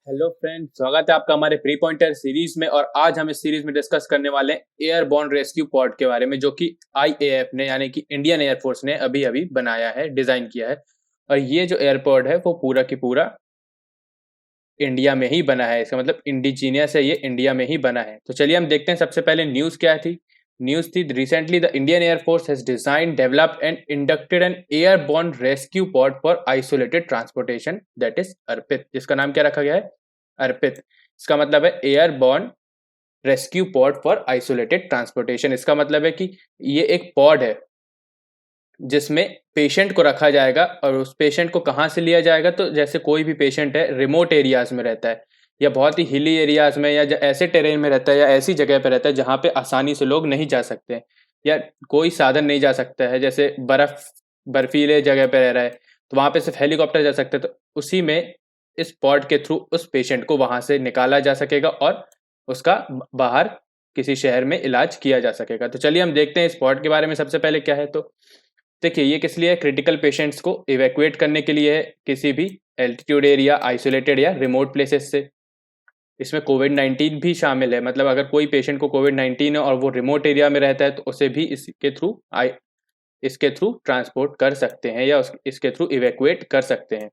Hello friend, स्वागत है आपका हमारे प्री पॉइंटर सीरीज में। और आज हम इस सीरीज में डिस्कस करने वाले हैं एयरबॉर्न रेस्क्यू पॉड के बारे में, जो कि आईएएफ ने यानी कि इंडियन एयरफोर्स ने अभी अभी बनाया है, डिजाइन किया है। और ये जो एयरपोर्ट है वो पूरा की पूरा इंडिया में ही बना है। इसका मतलब इंडिजीनियस है, ये इंडिया में ही बना है। तो चलिए हम देखते हैं सबसे पहले न्यूज़ क्या थी। न्यूज़ थी, recently the Indian air force has design, developed and inducted an airborne rescue pod for isolated transportation, that is Arpit, जिसका नाम क्या रखा गया है, अर्पित। इसका मतलब है airborne rescue pod for isolated transportation. इसका मतलब है कि ये एक पॉड है जिसमें पेशेंट को रखा जाएगा। और उस पेशेंट को कहाँ से लिया जाएगा, तो जैसे कोई भी पेशेंट है रिमोट एरियाज में रहता है, या बहुत ही हिली एरियाज में, या ऐसे टेरेन में रहता है, या ऐसी जगह पर रहता है जहाँ पे आसानी से लोग नहीं जा सकते हैं, या कोई साधन नहीं जा सकता है, जैसे बर्फीले जगह पे रह रहा है तो वहाँ पे सिर्फ हेलीकॉप्टर जा सकते हैं। तो उसी में इस पॉड के थ्रू उस पेशेंट को वहाँ से निकाला जा सकेगा और उसका बाहर किसी शहर में इलाज किया जा सकेगा। तो चलिए हम देखते हैं इस पॉड के बारे में। सबसे पहले क्या है, तो देखिए ये किस लिए है, क्रिटिकल पेशेंट्स को इवैक्यूएट करने के लिए है, किसी भी एल्टीट्यूड एरिया, आइसोलेटेड या रिमोट प्लेसेस से। इसमें कोविड-19 भी शामिल है, मतलब अगर कोई पेशेंट को कोविड-19 है और वो रिमोट एरिया में रहता है तो उसे भी इसके थ्रू ट्रांसपोर्ट कर सकते हैं, या इसके थ्रू इवैक्यूएट कर सकते हैं।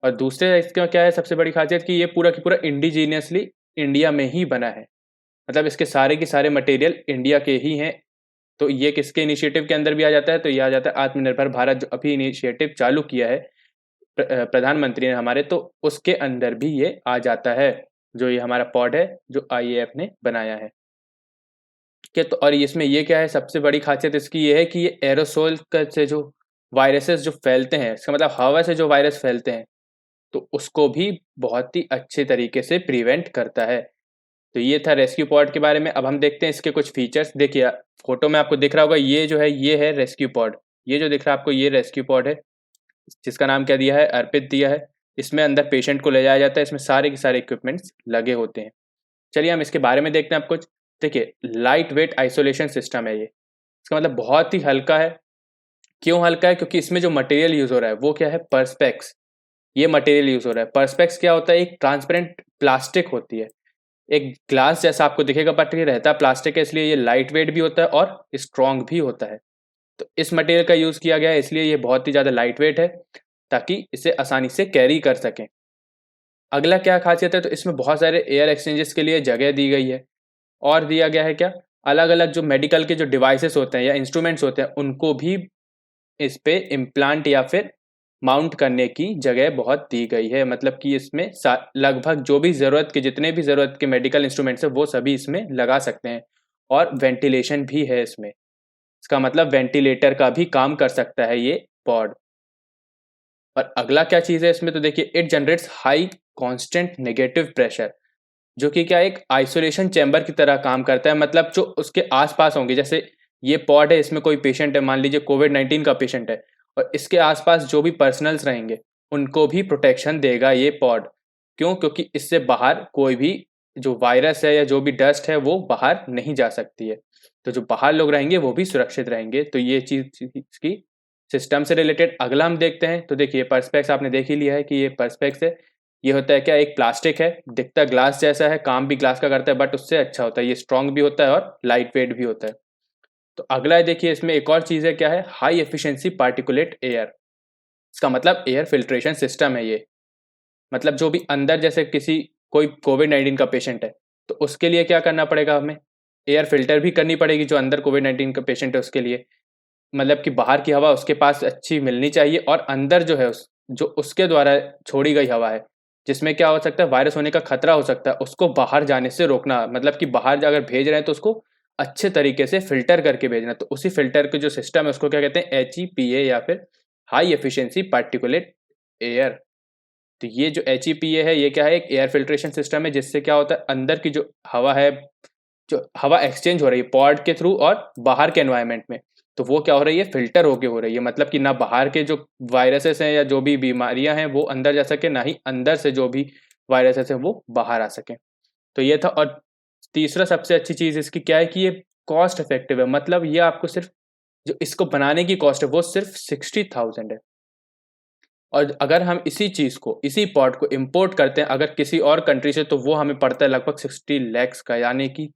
और दूसरे इसका क्या है सबसे बड़ी खासियत, कि ये पूरा की पूरा इंडिजीनियसली इंडिया में ही बना है। मतलब इसके सारे के सारे मटेरियल इंडिया के ही हैं। तो ये किसके इनिशिएटिव के अंदर भी आ जाता है, तो ये आ जाता है आत्मनिर्भर भारत, जो अभी इनिशिएटिव चालू किया है प्रधानमंत्री ने हमारे, तो उसके अंदर भी ये आ जाता है, जो ये हमारा पॉड है जो आईएएफ ने बनाया है। ठीक है, तो और इसमें ये क्या है, सबसे बड़ी खासियत इसकी ये है कि ये एरोसोल से जो वायरसेस जो फैलते हैं, इसका मतलब हवा से जो वायरस फैलते हैं, तो उसको भी बहुत ही अच्छे तरीके से प्रिवेंट करता है। तो ये था रेस्क्यू पॉड के बारे में। अब हम देखते हैं इसके कुछ फीचर्स। देखिए फोटो में आपको दिख रहा होगा, ये जो है ये है रेस्क्यू पॉड। ये जो दिख रहा है आपको, ये रेस्क्यू पॉड है, जिसका नाम क्या दिया है, अर्पित दिया है। इसमें अंदर पेशेंट को ले जाया जाता है, इसमें सारे के सारे इक्विपमेंट्स लगे होते हैं। चलिए हम इसके बारे में देखते हैं आप कुछ। देखिए लाइट वेट आइसोलेशन सिस्टम है ये। इसका मतलब बहुत ही हल्का है। क्यों हल्का है, क्योंकि इसमें जो मटेरियल यूज हो रहा है वो क्या है, perspex। ये मटेरियल यूज हो रहा है। perspex क्या होता है, एक ट्रांसपेरेंट प्लास्टिक होती है, एक ग्लास जैसा आपको दिखेगा, बट ये रहता है प्लास्टिक है, इसलिए ये लाइट वेट भी होता है और स्ट्रॉन्ग भी होता है। तो इस मटेरियल का यूज किया गया है, इसलिए ये बहुत ही ज्यादा लाइट वेट है, ताकि इसे आसानी से कैरी कर सकें। अगला क्या खासियत है, तो इसमें बहुत सारे एयर एक्सचेंजेस के लिए जगह दी गई है। और दिया गया है क्या, अलग अलग जो मेडिकल के जो डिवाइसेस होते हैं या इंस्ट्रूमेंट्स होते हैं, उनको भी इस पे इम्प्लांट या फिर माउंट करने की जगह बहुत दी गई है। मतलब कि इसमें लगभग जो भी ज़रूरत के, जितने भी ज़रूरत के मेडिकल इंस्ट्रूमेंट्स है वो सभी इसमें लगा सकते हैं। और वेंटिलेशन भी है इसमें। इसका मतलब वेंटिलेटर का भी काम कर सकता है ये पॉड। और अगला क्या चीज़ है इसमें, तो देखिए it generates high constant negative pressure, जो कि क्या एक आइसोलेशन चैम्बर की तरह काम करता है। मतलब जो उसके आसपास होंगे, जैसे ये पॉड है, इसमें कोई पेशेंट है, मान लीजिए कोविड-19 का पेशेंट है, और इसके आसपास जो भी पर्सनल्स रहेंगे उनको भी प्रोटेक्शन देगा ये पॉड। क्यों, क्योंकि इससे बाहर कोई भी जो वायरस है या जो भी डस्ट है वो बाहर नहीं जा सकती है। तो जो बाहर लोग रहेंगे वो भी सुरक्षित रहेंगे। तो ये चीज़ इसकी सिस्टम से रिलेटेड। अगला हम देखते हैं, तो देखिए पर्सपेक्स आपने देख ही लिया है कि ये पर्सपेक्स है। ये होता है क्या, एक प्लास्टिक है, दिखता ग्लास जैसा है, काम भी ग्लास का करता है, बट उससे अच्छा होता है, ये स्ट्रॉन्ग भी होता है और लाइट वेट भी होता है। तो अगला है, देखिए इसमें एक और चीज़ है, क्या है, हाई एफिशिएंसी पार्टिकुलेट एयर। इसका मतलब एयर फिल्ट्रेशन सिस्टम है ये। मतलब जो भी अंदर, जैसे कोई कोविड-19 का पेशेंट है, तो उसके लिए क्या करना पड़ेगा, हमें एयर फिल्टर भी करनी पड़ेगी, जो अंदर कोविड-19 का पेशेंट है उसके लिए। मतलब कि बाहर की हवा उसके पास अच्छी मिलनी चाहिए, और अंदर जो है जो उसके द्वारा छोड़ी गई हवा है, जिसमें क्या हो सकता है, वायरस होने का खतरा हो सकता है, उसको बाहर जाने से रोकना। मतलब कि बाहर अगर भेज रहे हैं तो उसको अच्छे तरीके से फिल्टर करके भेजना। तो उसी फिल्टर के जो सिस्टम है उसको क्या कहते हैं, HEPA, या फिर हाई एफिशिएंसी पार्टिकुलेट एयर। तो ये जो HEPA है, ये क्या है, एक एयर फिल्ट्रेशन सिस्टम है, जिससे क्या होता है, अंदर की जो हवा है, जो हवा एक्सचेंज हो रही है पॉड के थ्रू और बाहर के एनवायरनमेंट में, तो वो क्या हो रही है, फिल्टर होके हो रही है। मतलब कि ना बाहर के जो वायरसेस हैं या जो भी बीमारियां हैं वो अंदर जा सके, ना ही अंदर से जो भी वायरसेस हैं वो बाहर आ सके। तो ये था। और तीसरा सबसे अच्छी चीज़ इसकी क्या है, कि ये कॉस्ट इफेक्टिव है। मतलब ये आपको सिर्फ, जो इसको बनाने की कॉस्ट है वो सिर्फ 60,000 है। और अगर हम इसी चीज़ को, इसी पॉड को इम्पोर्ट करते हैं अगर किसी और कंट्री से, तो वो हमें पड़ता है लगभग 60 lakhs का, यानी कि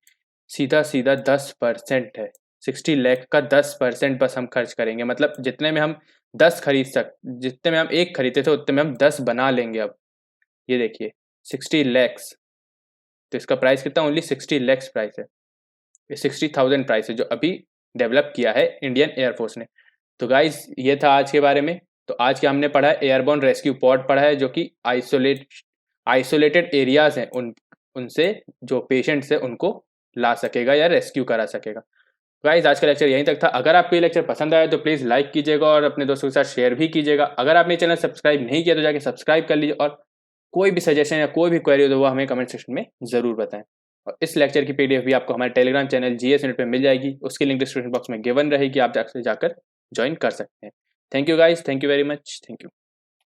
सीधा सीधा 10% है। 60 लाख का 10% बस हम खर्च करेंगे, मतलब जितने में हम 10 खरीद जितने में हम एक खरीदते थे उतने में हम 10 बना लेंगे अब। ये देखिए 60 lakhs, तो इसका प्राइस कितना, ओनली 60 lakhs प्राइस है। ये 60,000 प्राइस है जो अभी डेवलप किया है इंडियन एयरफोर्स ने। तो गाइस ये था आज के बारे में। तो आज के हमने पढ़ा है एयरबोर्न रेस्क्यू पॉड पढ़ा है, जो कि आइसोलेटेड एरियाज हैं उनसे जो पेशेंट्स है उनको ला सकेगा या रेस्क्यू करा सकेगा। गाइस आज का लेक्चर यहीं तक था। अगर आपको ये लेक्चर पसंद आया तो प्लीज़ लाइक कीजिएगा और अपने दोस्तों के साथ शेयर भी कीजिएगा। अगर आपने चैनल सब्सक्राइब नहीं किया तो जाके सब्सक्राइब कर लीजिए, और कोई भी सजेशन या कोई भी क्वेरी हो तो वो हमें कमेंट सेक्शन में ज़रूर बताएं। और इस लेक्चर की पीडीएफ भी आपको हमारे टेलीग्राम चैनल जीएस यूनिट पे मिल जाएगी, उसकी लिंक डिस्क्रिप्शन बॉक्स में गिवन रहेगी, आप जाकर ज्वाइन कर सकते हैं। Thank you guys, thank you very much, thank you.